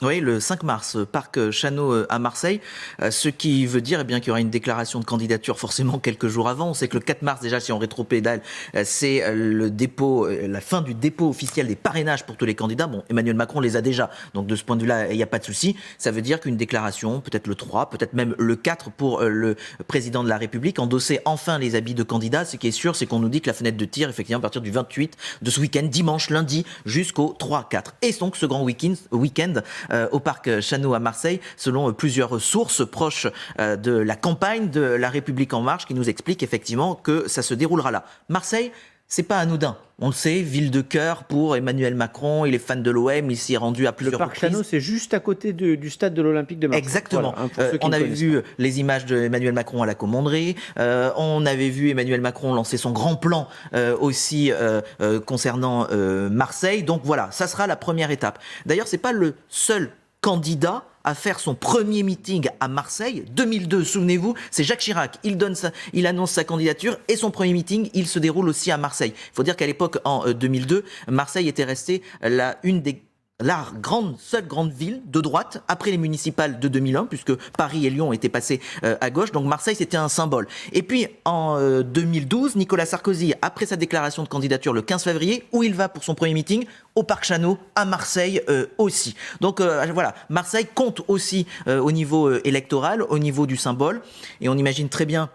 Oui, le 5 mars, parc Chano à Marseille, ce qui veut dire qu'il y aura une déclaration de candidature forcément quelques jours avant. On sait que le 4 mars, déjà, si on rétropédale, c'est le dépôt, la fin du dépôt officiel des parrainages pour tous les candidats. Bon, Emmanuel Macron les a déjà, donc de ce point de vue-là, il n'y a pas de souci. Ça veut dire qu'une déclaration, peut-être le 3, peut-être même le 4 pour le président de la République, endosser enfin les habits de candidat. Ce qui est sûr, c'est qu'on nous dit que la fenêtre de tir, effectivement, à partir du 28 de ce week-end, dimanche, lundi, jusqu'au 3-4. Et donc, ce grand week-end au parc Chano à Marseille, selon plusieurs sources proches de la campagne de La République En Marche, qui nous expliquent effectivement que ça se déroulera là. Marseille, c'est pas anodin. On le sait, ville de cœur pour Emmanuel Macron, il est fan de l'OM, il s'y est rendu à plusieurs reprises. Le parc Chano, c'est juste à côté du stade de l'Olympique de Marseille. Exactement. Voilà, on avait vu les images d'Emmanuel Macron à la Commanderie, on avait vu Emmanuel Macron lancer son grand plan aussi concernant Marseille. Donc voilà, ça sera la première étape. D'ailleurs, c'est pas le seul candidat à faire son premier meeting à Marseille. 2002, souvenez-vous, c'est Jacques Chirac. Il annonce sa candidature et son premier meeting, il se déroule aussi à Marseille. Il faut dire qu'à l'époque, en 2002, Marseille était restée une des seule grande ville de droite après les municipales de 2001, puisque Paris et Lyon étaient passés à gauche. Donc Marseille, c'était un symbole. Et puis en 2012, Nicolas Sarkozy, après sa déclaration de candidature le 15 février, où il va pour son premier meeting au Parc Chano, à Marseille aussi. Donc voilà, Marseille compte aussi au niveau électoral, au niveau du symbole. Et on imagine très bien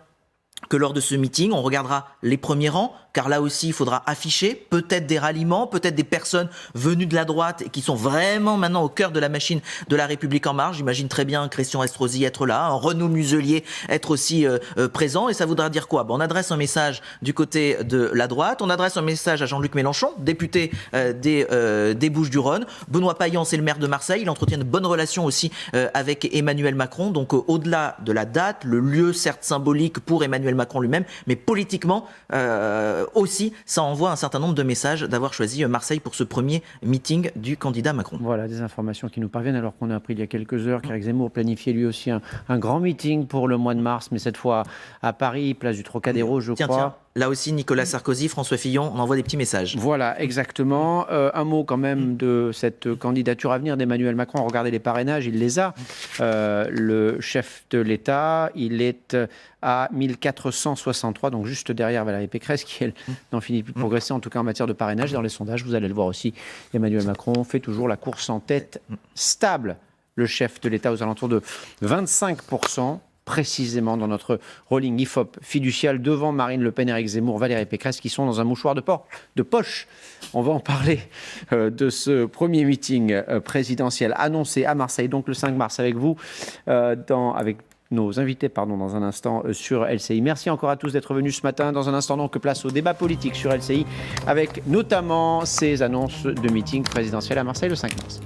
que lors de ce meeting, on regardera les premiers rangs, car là aussi, il faudra afficher peut-être des ralliements, peut-être des personnes venues de la droite et qui sont vraiment maintenant au cœur de la machine de La République En Marche. J'imagine très bien Christian Estrosi être là, Renaud Muselier être aussi présent. Et ça voudra dire quoi ? On adresse un message du côté de la droite, on adresse un message à Jean-Luc Mélenchon, député des Bouches-du-Rhône. Benoît Payan, c'est le maire de Marseille, il entretient de bonnes relations aussi avec Emmanuel Macron. Donc au-delà de la date, le lieu certes symbolique pour Emmanuel Macron lui-même, mais politiquement aussi, ça envoie un certain nombre de messages d'avoir choisi Marseille pour ce premier meeting du candidat Macron. Voilà, des informations qui nous parviennent alors qu'on a appris il y a quelques heures qu'Éric Zemmour planifiait lui aussi un grand meeting pour le mois de mars, mais cette fois à Paris, place du Trocadéro, je crois. Tiens. Là aussi, Nicolas Sarkozy, François Fillon, on envoie des petits messages. Voilà, exactement. Un mot quand même de cette candidature à venir d'Emmanuel Macron. Regardez les parrainages, il les a. Le chef de l'État, il est à 1463, donc juste derrière Valérie Pécresse, qui, elle, n'en finit plus de progresser, en tout cas en matière de parrainage. Dans les sondages, vous allez le voir aussi, Emmanuel Macron fait toujours la course en tête stable. Le chef de l'État aux alentours de 25%. Précisément dans notre rolling IFOP fiducial devant Marine Le Pen, Éric Zemmour, Valérie Pécresse qui sont dans un mouchoir de poche. On va en parler de ce premier meeting présidentiel annoncé à Marseille, donc le 5 mars avec vous, avec nos invités dans un instant sur LCI. Merci encore à tous d'être venus ce matin. Dans un instant, donc, place au débat politique sur LCI avec notamment ces annonces de meeting présidentiel à Marseille le 5 mars.